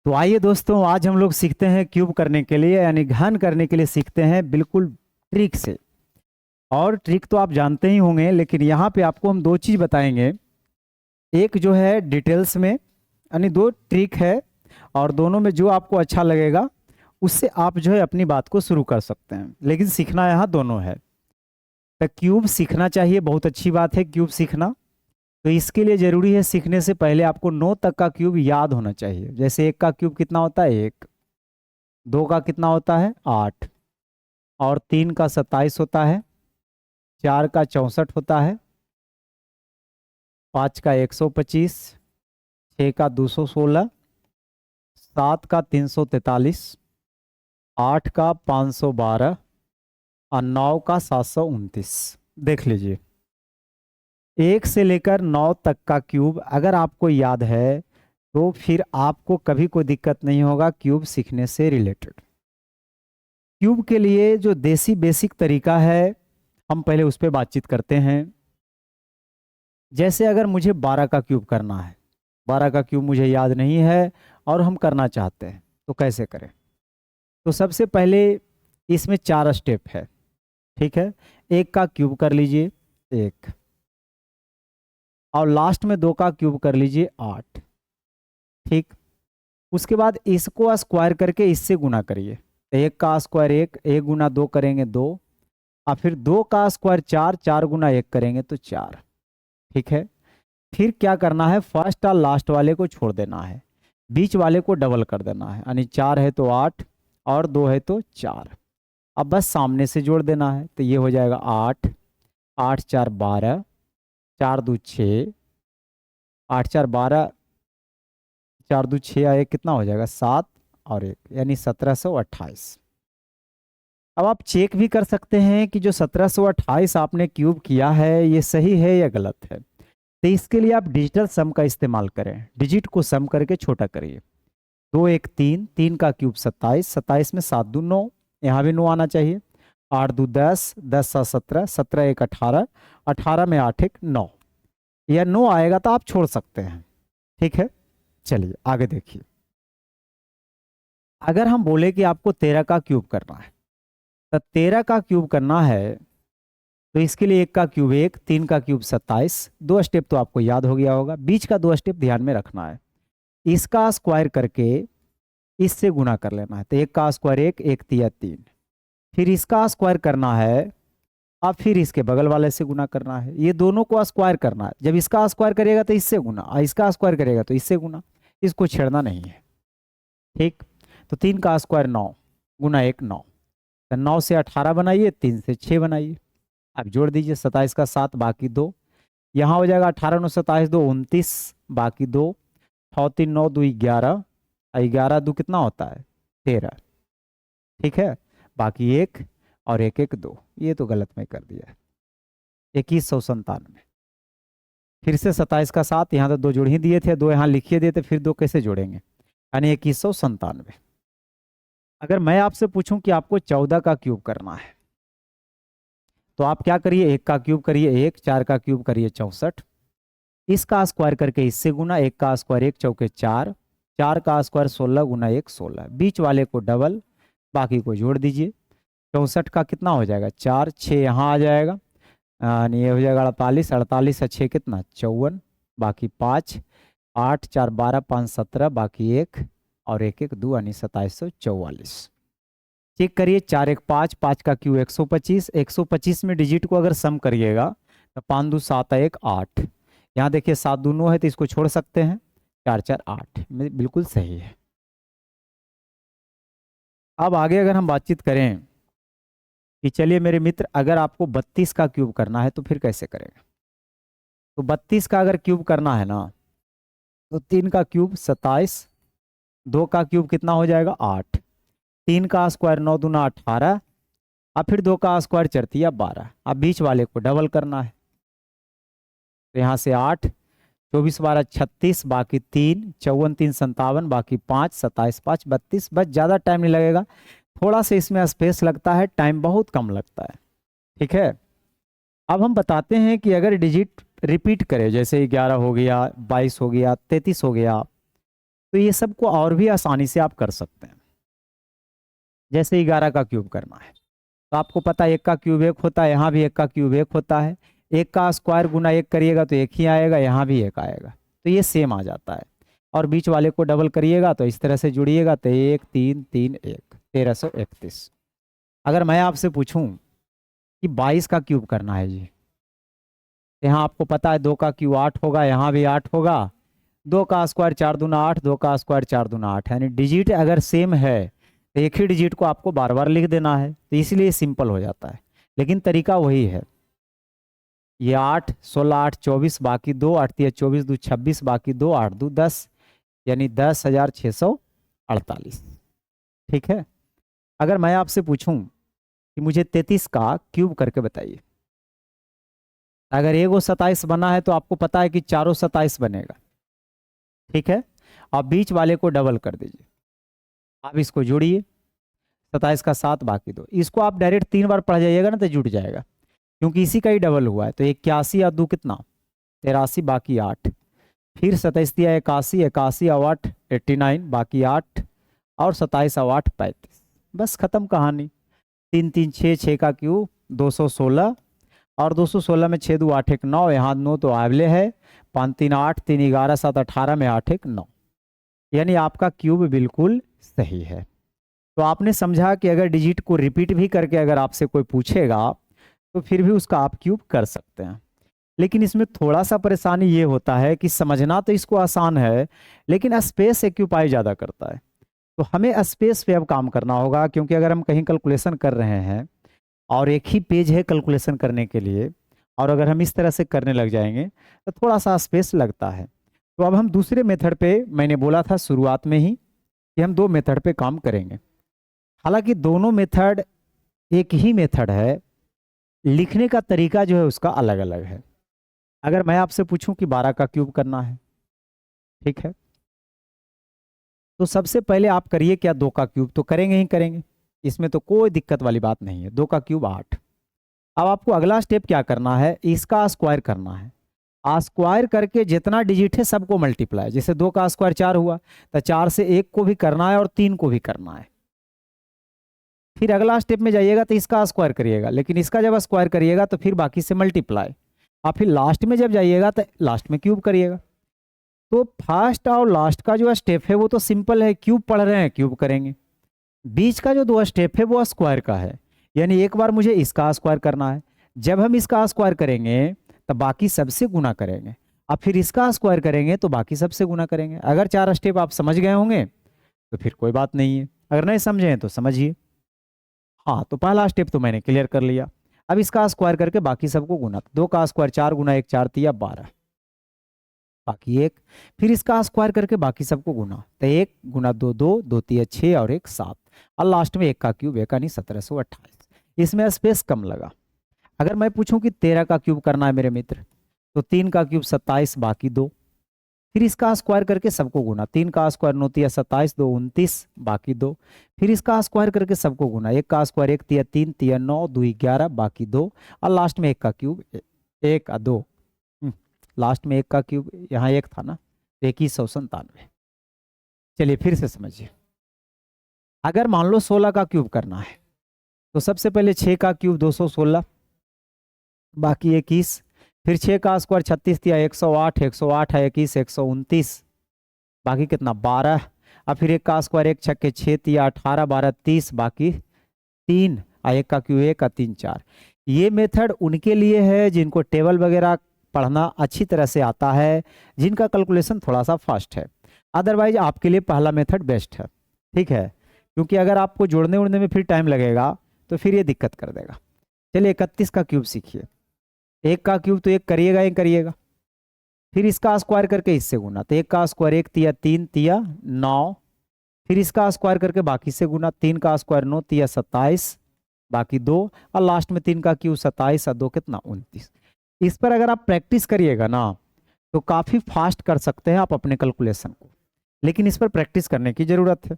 तो आइए दोस्तों, आज हम लोग सीखते हैं क्यूब करने के लिए यानी घन करने के लिए सीखते हैं बिल्कुल ट्रिक से। और ट्रिक तो आप जानते ही होंगे, लेकिन यहाँ पे आपको हम दो चीज़ बताएंगे। एक जो है डिटेल्स में, यानी दो ट्रिक है, और दोनों में जो आपको अच्छा लगेगा उससे आप जो है अपनी बात को शुरू कर सकते हैं, लेकिन सीखना यहाँ दोनों है। तो क्यूब सीखना चाहिए, बहुत अच्छी बात है क्यूब सीखना। तो इसके लिए जरूरी है सीखने से पहले आपको 9 तक का क्यूब याद होना चाहिए। जैसे एक का क्यूब कितना होता है, एक। दो का कितना होता है, 8। और 3 का 27 होता है। 4 का 64 होता है। 5 का 125। 6 का 216। 7 का 343। 8 का 512। और 9 का 729। देख लीजिए, 1 से लेकर 9 तक का क्यूब अगर आपको याद है तो फिर आपको कभी कोई दिक्कत नहीं होगा क्यूब सीखने से रिलेटेड। क्यूब के लिए जो देसी बेसिक तरीका है, हम पहले उस पर बातचीत करते हैं। जैसे अगर मुझे 12 का क्यूब करना है, 12 का क्यूब मुझे याद नहीं है और हम करना चाहते हैं, तो कैसे करें? तो सबसे पहले इसमें 4 स्टेप है। ठीक है, एक का क्यूब कर लीजिए, एक। और लास्ट में 2 का क्यूब कर लीजिए, 8। ठीक। उसके बाद इसको स्क्वायर करके इससे गुना करिए। तो एक का स्क्वायर एक, एक गुना 2 करेंगे 2। और फिर 2 का स्क्वायर 4, 4 गुना 1 करेंगे तो 4। ठीक है। फिर क्या करना है, फर्स्ट और लास्ट वाले को छोड़ देना है, बीच वाले को डबल कर देना है, यानी 4 है तो 8 और 2 है तो 4। अब बस सामने से जोड़ देना है, तो ये हो जाएगा 8। 8 4 12। 4 2 6। 8 4 12। 4 2 6 और 1 कितना हो जाएगा, 7। और 1 यानी 1728। अब आप चेक भी कर सकते हैं कि जो 1728 आपने क्यूब किया है ये सही है या गलत है। तो इसके लिए आप डिजिटल सम का इस्तेमाल करें, डिजिट को सम करके छोटा करिए। 2 1 3, 3 का क्यूब 27, 27 में 7 दूँ 9, यहाँ भी 9 आना चाहिए। 8 2 10, 10 7 17, 17 1 18, 18 में 8 1 9। यह 9 आएगा तो आप छोड़ सकते हैं। ठीक है, चलिए आगे देखिए। अगर हम बोले कि आपको 13 का क्यूब करना है, तो 13 का क्यूब करना है तो इसके लिए एक का क्यूब एक, 3 का क्यूब 27। दो स्टेप तो आपको याद हो गया होगा, बीच का 2 स्टेप ध्यान में रखना है। इसका स्क्वायर करके इससे गुना कर लेना है, तो एक का स्क्वायर एक, एक तिया 3। फिर इसका स्क्वायर करना है, अब फिर इसके बगल वाले से गुना करना है। ये दोनों को स्क्वायर करना है, जब इसका स्क्वायर करेगा तो इससे गुना, और इसका स्क्वायर करेगा तो इससे गुना। इसको छेड़ना नहीं है। ठीक। तो 3 का स्क्वायर 9 गुना 1 9। तो 9 से 18 बनाइए, 3 से 6 बनाइए। अब जोड़ दीजिए, 27 का 7 बाकी 2। यहाँ हो जाएगा 18 9 27 2 29, बाकी 2। 6 3 9 2 11, 11 2 कितना होता है, 13। ठीक है, बाकी 1 और 1 1 2। ये तो गलत में कर दिया है, 2197। फिर से 27 का 7, यहाँ तो 2 जोड़ ही दिए थे, 2 यहाँ लिखिए देते, फिर 2 कैसे जोड़ेंगे, यानी 2197। अगर मैं आपसे पूछूं कि आपको 14 का क्यूब करना है, तो आप क्या करिए, एक का क्यूब करिए एक, 4 का क्यूब करिए 64। इसका स्क्वायर करके इससे गुना, एक का स्क्वायर एक चौके 4। 4 का स्क्वायर 16 गुना 1 16, बीच वाले को डबल, बाकी को जोड़ दीजिए। 64 का कितना हो जाएगा, 4 6 यहाँ आ जाएगा, ये हो जाएगा 48। 48 से 6 कितना, 54, बाकी 5। 8 4 12 5 17, बाकी 1 और 1 1 2 यानी 2744। चेक करिए, 4 1 5, 5 का क्यू 125। 125 में डिजिट को अगर सम करिएगा तो 5 2 7 1 8। यहाँ देखिए 7 2 9 है तो इसको छोड़ सकते हैं, 4 4 8 बिल्कुल सही है। अब आगे अगर हम बातचीत करें कि चलिए मेरे मित्र, अगर आपको 32 का क्यूब करना है तो फिर कैसे करेंगे। तो 32 का अगर क्यूब करना है ना, तो 3 का क्यूब 27। 2 का क्यूब कितना हो जाएगा, 8। 3 का स्क्वायर 9 दूना 18। अब फिर 2 का स्क्वायर चरतिया 12। अब बीच वाले को डबल करना है, तो यहाँ से 8। 24 12 36, बाकी 3। 54 3 57, बाकी 5। 27 5 32। बस ज़्यादा टाइम नहीं लगेगा, थोड़ा सा इसमें स्पेस लगता है, टाइम बहुत कम लगता है। ठीक है। अब हम बताते हैं कि अगर डिजिट रिपीट करें, जैसे 11 हो गया, 22 हो गया, 33 हो गया, तो ये सबको और भी आसानी से आप कर सकते हैं। जैसे 11 का क्यूब करना है तो आपको पता है 1 का क्यूब 1 होता है, यहाँ भी 1 का क्यूब 1 होता है। 1 का स्क्वायर गुना 1 करिएगा तो 1 ही आएगा, यहाँ भी 1 आएगा, तो ये सेम आ जाता है। और बीच वाले को डबल करिएगा तो इस तरह से जुड़िएगा तो 1 3 3 1 1331। अगर मैं आपसे पूछूं कि 22 का क्यूब करना है जी, यहाँ आपको पता है 2 का क्यूब 8 होगा, यहाँ भी 8 होगा। 2 का स्क्वायर 4 दूना 8, 2 का स्क्वायर 4 दूना 8, यानी डिजिट अगर सेम है तो एक ही डिजिट को आपको बार बार लिख देना है, तो इसलिए सिंपल हो जाता है। लेकिन तरीका वही है, ये 8 16 8 24 बाकी 2 8 3 24 2 26 बाकी 2 8 2 10, यानी 10,648। ठीक है। अगर मैं आपसे पूछूं कि मुझे 33 का क्यूब करके बताइए, अगर एगो 27 बना है तो आपको पता है कि चारों 27 बनेगा। ठीक है। अब बीच वाले को डबल कर दीजिए, आप इसको जोड़िए, 27 का 7 बाकी 2, इसको आप डायरेक्ट 3 बार पढ़ जाइएगा ना तो जुड़ जाएगा, क्योंकि इसी का ही डबल हुआ है। तो 81 या 2 कितना 83 बाकी 8, फिर 27 दिया 81, 81 और 8 89 बाकी 8, और 27 और 8 35। बस खत्म कहानी। 3 3 6, 6 का क्यूब 216, और 216 में 6 2 8 1 9, यहाँ 9 तो आवले है, 5 3 8 3 11 7 18 में 8 1 9, यानी आपका क्यूब बिल्कुल सही है। तो आपने समझा कि अगर डिजिट को रिपीट भी करके अगर आपसे कोई पूछेगा तो फिर भी उसका आप क्यूब कर सकते हैं। लेकिन इसमें थोड़ा सा परेशानी ये होता है कि समझना तो इसको आसान है, लेकिन स्पेस एक्यूपाई ज़्यादा करता है। तो हमें स्पेस पे अब काम करना होगा, क्योंकि अगर हम कहीं कैलकुलेशन कर रहे हैं और एक ही पेज है कैलकुलेशन करने के लिए, और अगर हम इस तरह से करने लग जाएंगे तो थोड़ा सा स्पेस लगता है। तो अब हम दूसरे मेथड पे, मैंने बोला था शुरुआत में ही कि हम 2 मेथड पे काम करेंगे। हालांकि दोनों मेथड एक ही मेथड है, लिखने का तरीका जो है उसका अलग अलग है। अगर मैं आपसे पूछूं कि 12 का क्यूब करना है, ठीक है, तो सबसे पहले आप करिए क्या, 2 का क्यूब तो करेंगे ही करेंगे, इसमें तो कोई दिक्कत वाली बात नहीं है। 2 का क्यूब 8। अब आपको अगला स्टेप क्या करना है, इसका स्क्वायर करना है। स्क्वायर करके जितना डिजिट है सबको मल्टीप्लाई, जैसे 2 का स्क्वायर 4 हुआ तो 4 से 1 को भी करना है और 3 को भी करना है। फिर अगला स्टेप में जाइएगा तो इसका स्क्वायर करिएगा, लेकिन इसका जब स्क्वायर करिएगा तो फिर बाकी से मल्टीप्लाई, और फिर लास्ट में जब जाइएगा तो लास्ट में क्यूब करिएगा। तो फर्स्ट और लास्ट का जो स्टेप है वो तो सिंपल है, क्यूब पढ़ रहे हैं क्यूब करेंगे। बीच का जो 2 स्टेप है वो स्क्वायर का है, यानी एक बार मुझे इसका स्क्वायर करना है, जब हम इसका स्क्वायर करेंगे तो बाकी सबसे गुना करेंगे, अब फिर इसका स्क्वायर करेंगे तो बाकी सबसे गुना करेंगे। अगर 4 स्टेप आप समझ गए होंगे तो फिर कोई बात नहीं है, अगर नहीं समझे हैं तो समझिए। हाँ, तो पहला स्टेप तो मैंने क्लियर कर लिया। अब इसका स्क्वायर करके बाकी सबको गुना, 2 का स्क्वायर 4 गुना 1 4 तिया 12 बाकी 1, फिर इसका स्क्वायर करके बाकी सबको गुना, तो 1 गुना 2 2 2 तिया 6 और 1 7, और लास्ट में 1 का क्यूब 1 यानी 1728। इसमें स्पेस कम लगा। अगर मैं पूछूं कि 13 का क्यूब करना है मेरे मित्र, तो 3 का क्यूब 27 बाकी 2, फिर इसका स्क्वायर करके सबको गुना, 3 का स्क्वायर 9 तिया 27 2 29 बाकी 2, फिर इसका स्क्वायर करके सबको गुना, 1 का स्क्वायर 1 तिया 3 तिया 9 2 11 बाकी 2, और लास्ट में 1 का क्यूब 1 और 2, लास्ट में 1 का क्यूब, यहाँ 1 था ना, 2197। चलिए फिर से समझिए। अगर मान लो 16 का क्यूब करना है तो सबसे पहले 6 का क्यूब 216 बाकी 21, फिर 6 का स्क्वायर 36 तिया 108 108 है 21 129 बाकी कितना 12, और फिर 1 का स्क्वायर 1 छक्के 6 तिया 18 12 30 बाकी 3, और 1 का क्यूब 1 और 3 4। ये मेथड उनके लिए है जिनको टेबल वगैरह पढ़ना अच्छी तरह से आता है, जिनका कैलकुलेशन थोड़ा सा फास्ट है। अदरवाइज आपके लिए पहला मेथड बेस्ट है, ठीक है, क्योंकि अगर आपको जोड़ने उड़ने में फिर टाइम लगेगा तो फिर ये दिक्कत कर देगा। चलिए 31 का क्यूब सीखिए। 1 का क्यूब तो 1 करिएगा ही करिएगा, फिर इसका स्क्वायर करके इससे गुना, तो 1 का स्क्वायर 1 तिया 3 तिया 9, फिर इसका स्क्वायर करके बाकी से गुना, 3 का स्क्वायर 9 तिया 27 बाकी 2, और लास्ट में 3 का क्यूब 27 और 2 कितना 29। इस पर अगर आप प्रैक्टिस करिएगा ना तो काफ़ी फास्ट कर सकते हैं आप अपने कैलकुलेशन को, लेकिन इस पर प्रैक्टिस करने की ज़रूरत है,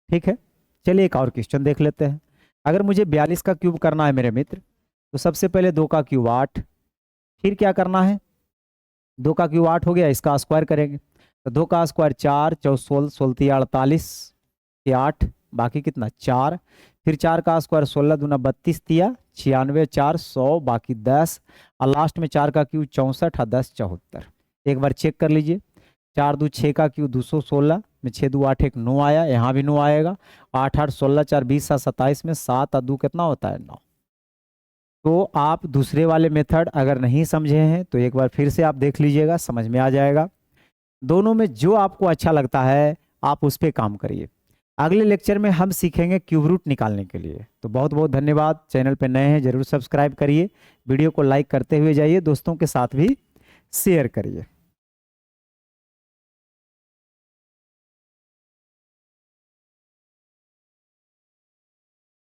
ठीक है। चलिए एक और क्वेश्चन देख लेते हैं। अगर मुझे 42 का क्यूब करना है मेरे मित्र, तो सबसे पहले 2 का क्यूब 8, फिर क्या करना है, 2 का क्यूब 8 हो गया, इसका स्क्वायर करेंगे, तो 2 का स्क्वायर 4, 14 16 48 के 8, बाकी कितना 4, फिर 4 का स्क्वायर 16 दूना 32 तिया 96 4 100 बाकी 10, और लास्ट में 4 का क्यूब 64 और 10 74। एक बार चेक कर लीजिए, 4 2 6 का क्यूब 216 में 6 2 8 1 9 आया, यहाँ भी 9 आएगा, 8 8 16 4 20 7 27 में 7 और 2 कितना होता है 9। तो आप दूसरे वाले मेथड अगर नहीं समझे हैं तो एक बार फिर से आप देख लीजिएगा, समझ में आ जाएगा। दोनों में जो आपको अच्छा लगता है आप उस पर काम करिए। अगले लेक्चर में हम सीखेंगे क्यूब रूट निकालने के लिए। तो बहुत बहुत धन्यवाद। चैनल पे नए हैं जरूर सब्सक्राइब करिए, वीडियो को लाइक करते हुए जाइए, दोस्तों के साथ भी शेयर करिए।